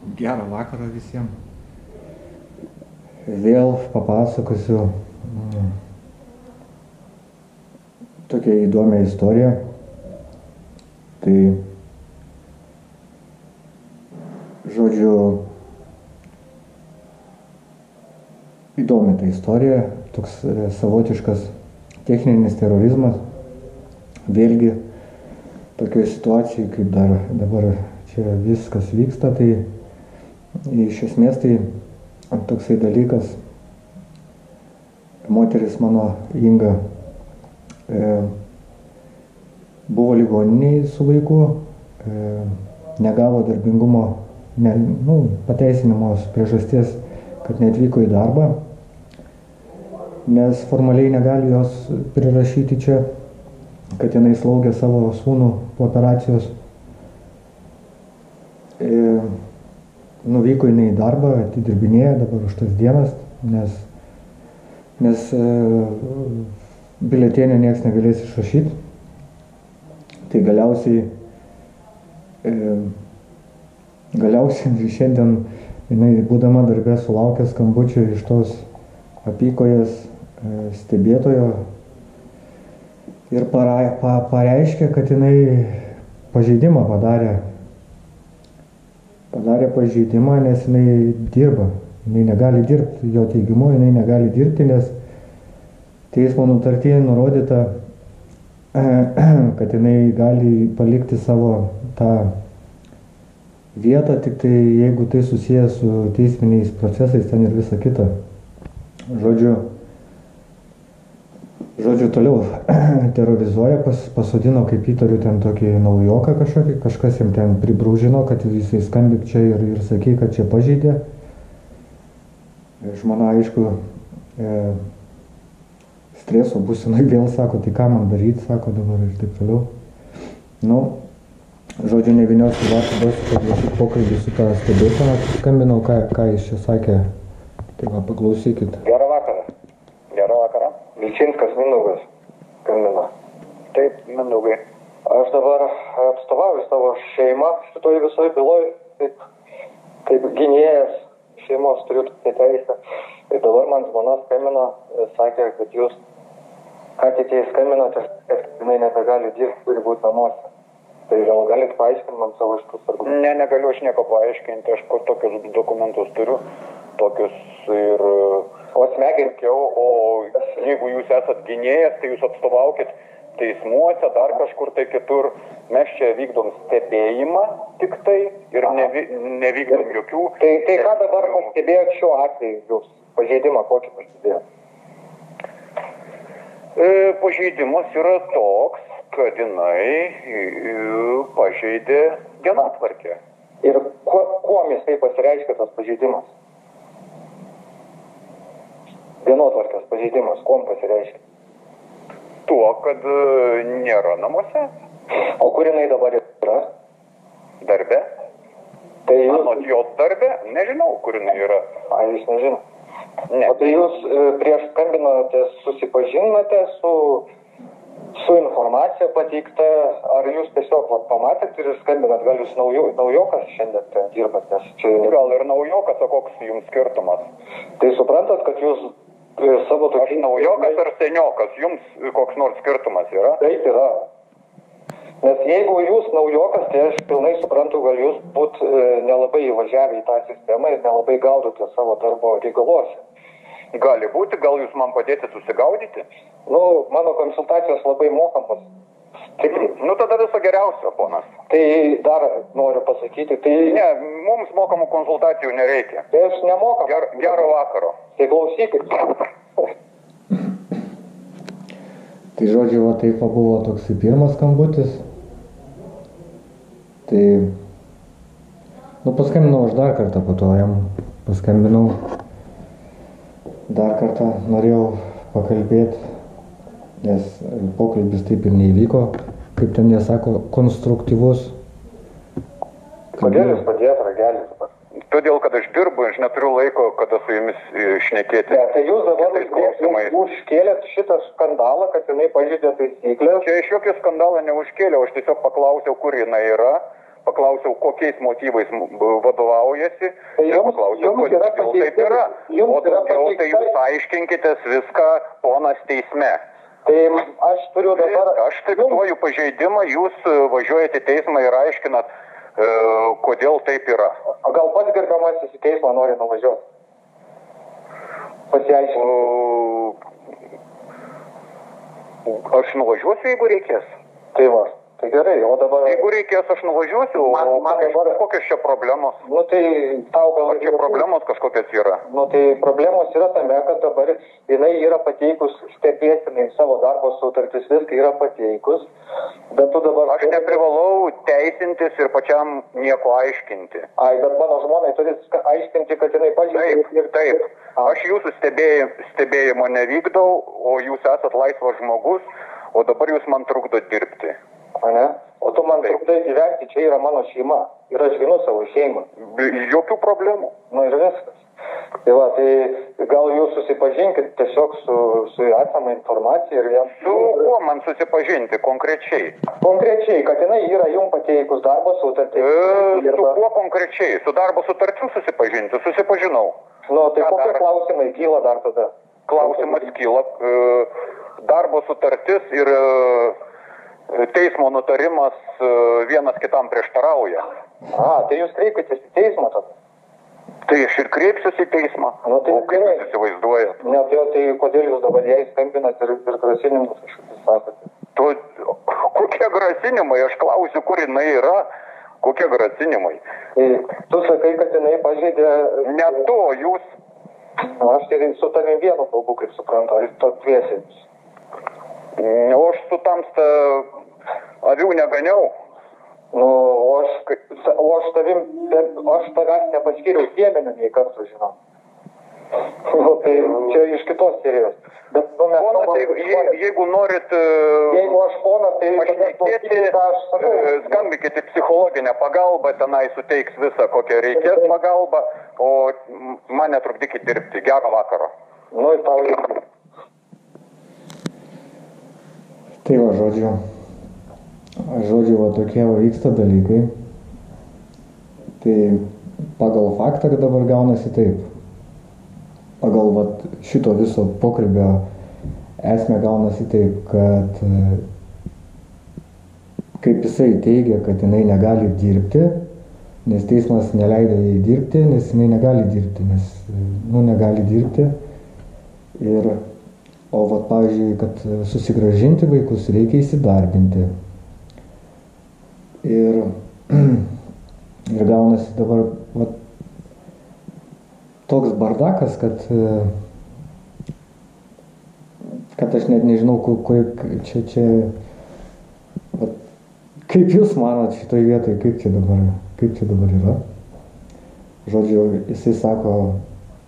Gerą vakarą visiems. Vėl papasakosiu tokią įdomią istoriją. Tai, žodžiu, įdomi ta istorija, toks savotiškas techninis terorizmas. Vėlgi, tokioje situacijoje, kaip dabar čia viskas vyksta, tai iš esmės tai toksai dalykas, moteris mano Inga buvo ligoninėje su vaiku, negavo darbingumo, pateisinimo priežasties, kad neatvyko į darbą, nes formaliai negali jos prirašyti čia, kad jinai slaugė savo sūnų po operacijos. Nuvyko jinai į darbą, atidirbinėja dabar už tas dienas, nes biuletenio nieks negalės išrašyti. Tai galiausiai šiandien jinai, būdama darbe, sulaukė skambučio iš tos apykojas stebėtojo ir pareiškė, kad jinai pažeidimą padarė pažeidimą, nes jinai dirba. Jinai negali dirbti, jo teigimu, jinai negali dirbti, nes teismo nutartyje nurodyta, kad jinai gali palikti savo tą vietą, tik tai jeigu tai susijęs su teisminiais procesais, ten ir visa kita. Žodžiu, toliau terorizuoja, pasodino, kaip įtariu, ten tokį naujoką kažkokį, kažkas jam ten pribrūžino, kad jisai skambik čia ir sakyk, kad čia pažeidė. Žmona, aišku, streso būsenai vėl sako, tai ką man daryti, sako dabar ir taip toliau. Žodžiu, nevyniosiu vakar, kad visi pokalbį su tą stebėseną skambinau, ką jis čia sakė. Tai va, paklausykit. Gerą vakarą. Vilčinskas Mindaugas skambina. Taip, Mindaugai. Aš dabar atstovauju savo šeimą šitoj visoj byloj, kaip gynėjas šeimos turiu tokią teisę. Ir dabar man žmona skambino, sakė, kad jūs ką tik jai skambinote, kad jinai nebegali dirbti, turi būti namuose. Tai gal galit paaiškinti man savo šitus argumentus? Ne, negaliu aš nieko paaiškinti, aš tokius dokumentus turiu, tokius ir... O smegenkiau, o jeigu jūs esat gynėjas, tai jūs atstovaukit teismuose, dar kažkur tai kitur. Mes čia vykdom stebėjimą tik tai ir nevykdom jokių... Tai ką dabar pastebėjot šiuo atveju jūs? Pažeidimą kokį pastebėjot? Pažeidimas yra toks, kad jinai pažeidė dienotvarkę. Ir kuom jisai pasireiškia tas pažeidimas? Dienotvarkės pažeidimas, kuom pasireiškia? Tuo, kad nėra namuose. O kur jinai dabar yra? Darbe. Tai jūs... Anot jos darbe, nežinau, kur jinai yra. Jūs nežinau. Ne. O tai jūs prieš skambinote, susipažinote su informacija pateikta, ar jūs tiesiog pamatėt ir skambinat, gal jūs naujokas šiandien ten dirbat, nes čia... Gal ir naujokas, o koks jums skirtumas? Tai suprantat, kad jūs savo tokį... Aš naujokas ar seniokas, jums koks nors skirtumas yra? Taip yra. Nes jeigu jūs naujokas, tai aš pilnai suprantu, gal jūs būt nelabai įvažiavę į tą sistemą ir nelabai gaudote savo darbo reikaluose. Gali būti, gal jūs man padėti susigaudyti? Mano konsultacijos labai mokamos. Tada viso geriausio, ponas. Tai dar noriu pasakyti, tai... Ne, mums mokamų konsultacijų nereikia. Tai aš nemokam. Gero vakaro. Tai klausykit. Tai žodžiu, va taip buvo toksai pirmas skambutis. Tai... paskambinau aš dar kartą, po to jam paskambinau. Dar kartą norėjau pakalbėti, nes pokalbis taip ir neįvyko, kaip ten jie sako, konstruktyvus. Kodėl jūs padėjot ragelį dabar? Todėl, kad aš dirbu, aš neturiu laiko, kada su jumis šnekėti. Ne, tai jūs dabar užkėlėt šitą skandalą, kad jinai pažeidė taisyklės. Čia iš jokio skandalą neužkėliau, aš tiesiog paklausiau, kur jinai yra, paklausiau, kokiais motyvais vadovaujasi, Tai ir paklausiau, kodėl taip yra. O daugiau tai jūs aiškinkitės viską ponas teisme. Tai aš turiu dabar... Aš fiksuoju pažeidimą, jūs važiuojate į teismą ir aiškinat, kodėl taip yra. O gal pats gerbiamasis į teismą nori nuvažiuoti? Pasiaiškinti. Aš nuvažiuosiu, jeigu reikės. Tai va, tai gerai, o dabar... Jeigu reikės, aš nuvažiuosiu, o kokios čia problemos? Nu tai tau gal... Ar čia problemos kažkokios yra? Nu tai problemos yra tame, kad dabar jinai yra pateikus stebėtinai savo darbo sutartis, viską yra pateikus, bet tu dabar... Aš neprivalau teisintis ir pačiam nieko aiškinti. Ai, bet mano žmonai turi aiškinti, kad jinai pažeidė... Taip. Aš jūsų stebėjimo nevykdau, o jūs esat laisvas žmogus, o dabar jūs man trukdo dirbti. Ane? O tu man trukdai gyventi, čia yra mano šeima. Ir aš ginu savo šeimą. Jokių problemų. Nu ir viskas. Tai va, tai gal jūs susipažinkit tiesiog su esama informacija ir jam... Su kuo man susipažinti konkrečiai? Konkrečiai, kad jinai yra jum pateikus darbo sutartį. Su kuo konkrečiai? Su darbo sutarčiu susipažinti? Susipažinau. Nu, tai kokie klausimai kyla dar tada? Klausimas kyla. Darbo sutartis ir teismo nutarimas vienas kitam prieštarauja. Tai jūs kreipitės į teismą tada? Tai aš ir kreipsiuosi į teismą. Nu, tai o kaip jūs įsivaizduojat? Ne, tai kodėl jūs dabar jai skambinat ir grasinimus kažkokius sakote? Kokie grasinimai? Aš klausiu, kur jinai yra. Kokie grasinimai? Tu sakai, kad jinai pažeidė... Ne to, jūs... Aš tai su tavim vienu kalbu, kaip suprantu, ar to dviesiais. O aš su tamsta avių neganiau. Nu, o aš tavęs nepaskyriau dėmenį, nei kartu žinau. Nu, tai čia iš kitos serijos. Bet, nu, mes... Ponas, jeigu norit... Jeigu aš ponas, tai... Skambykite psichologinę pagalbą, tenai suteiks visą, kokią reikės pagalbą, o man netrukdykit dirbti. Gerą vakarą. Nu, ir tau irgi. Tai va, žodžiu, va tokie va vyksta dalykai. Tai pagal faktą dabar gaunasi taip. Pagal va šito viso pokalbio esmė gaunasi taip, kad kaip jisai teigia, kad jinai negali dirbti, nes teismas neleido jai dirbti, nes jinai negali dirbti, negali dirbti. O vat, pavyzdžiui, kad susigrąžinti vaikus reikia įsidarbinti. Ir gaunasi dabar vat, toks bardakas, kad aš net nežinau, vat, kaip jūs manot šitoj vietoj, kaip čia dabar yra. Žodžiu, jisai sako,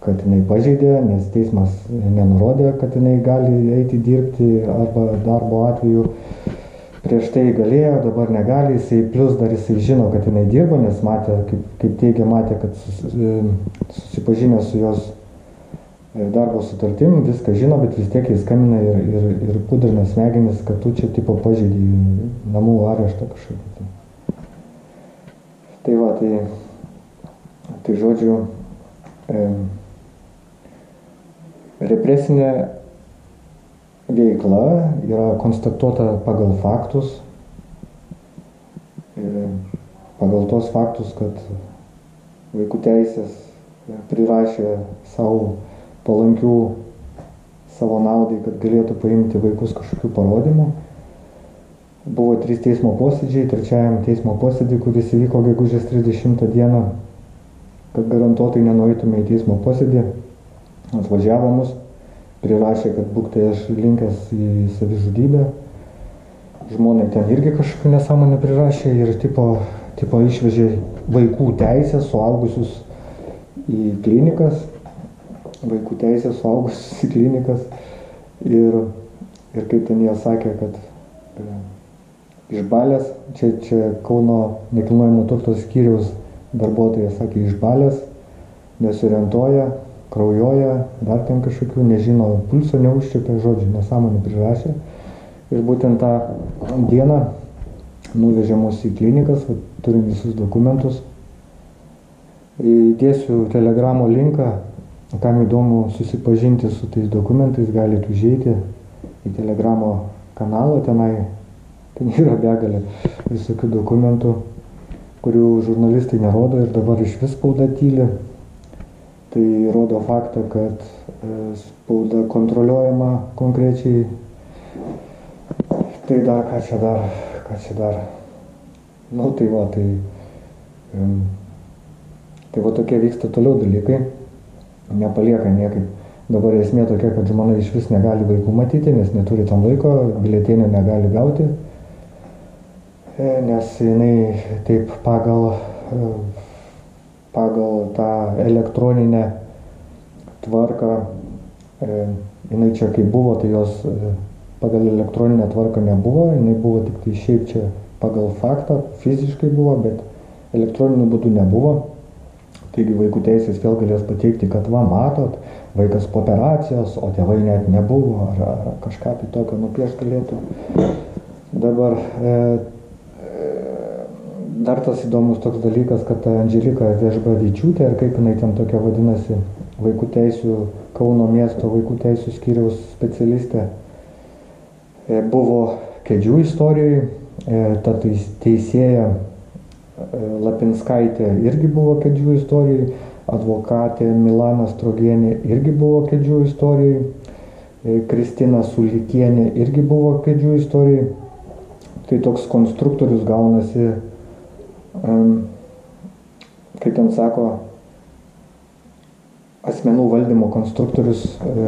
kad jinai pažeidė, nes teismas nenurodė, kad jinai gali eiti dirbti arba darbo atveju prieš tai galėjo, dabar negali, plus dar jisai žino, kad jinai dirba, nes matė, kaip teigia, kad susipažinę su jos darbo sutartim, viską žino, bet vis tiek jis skambina ir pudrina smegenis, kad tu čia tipo pažeidė namų areštą kažkokį. Tai va, tai žodžiu, represinė veikla yra konstatuota pagal faktus, pagal tos faktus, kad vaikų teisės prirašė savo palankių savo naudai, kad galėtų paimti vaikus kažkokių parodymų. Buvo 3 teismo posėdžiai, 3 teismo posėdį, kuris įvyko gegužės 30 dieną, kad garantuotai nenueitume į teismo posėdį. Atvažiavo mus, prirašė, kad būk tai aš linkęs į savižudybę. Žmonai ten irgi kažkokių nesąmonę prirašė ir tipo išvežė vaikų teisės suaugusius į klinikas. Vaikų teisės suaugusius į klinikas. Ir kaip ten jie sakė, kad išbalės, čia Kauno nekilnojamo turto skyriaus darbuotojas sakė išbalės, nesorientuoja, kraujuoja, dar ten kažkokių, nežino, pulso neužčiupė, žodžiu, nesąmonę prirašė. Ir būtent tą dieną nuvežė mus į klinikas, turim visus dokumentus. Įdėsiu Telegramo linką, kam įdomu susipažinti su tais dokumentais, galite užeiti į Telegramo kanalą, ten yra begalė visokių dokumentų, kurių žurnalistai nerodo ir dabar iš vis spauda tyli. Tai rodo faktą, kad spauda kontroliuojama konkrečiai. Tai dar, ką čia dar. Nu, tai va tokie vyksta toliau dalykai, nepalieka niekaip. Dabar esmė tokia, kad žmona iš vis negali vaikų matyti, nes neturi tam laiko, biletėnio negali gauti, nes jinai taip pagal tą elektroninę tvarką, jinai čia kaip buvo, tai jos pagal elektroninę tvarką nebuvo, jinai buvo tik tai šiaip čia pagal faktą, fiziškai buvo, bet elektroniniu būdu nebuvo. Taigi vaikų teisės vėl galės pateikti, kad va, matot, vaikas po operacijos, o tėvai net nebuvo, ar kažką tai tokio nupiešti galėtų. Dabar dar tas įdomus toks dalykas, kad Andželika Vežbavičiūtė, ar kaip jinai ten tokia vadinasi, vaikų teisių, Kauno miesto vaikų teisių skyriaus specialistė, buvo Kėdžių istorijai, ta teisėja Lapinskaitė irgi buvo Kėdžių istorijai, advokatė Milana Strogienė irgi buvo Kėdžių istorijai, Kristina Sulikienė irgi buvo Kėdžių istorijai. Tai toks konstruktorius gaunasi, kaip ten sako, asmenų valdymo konstruktorius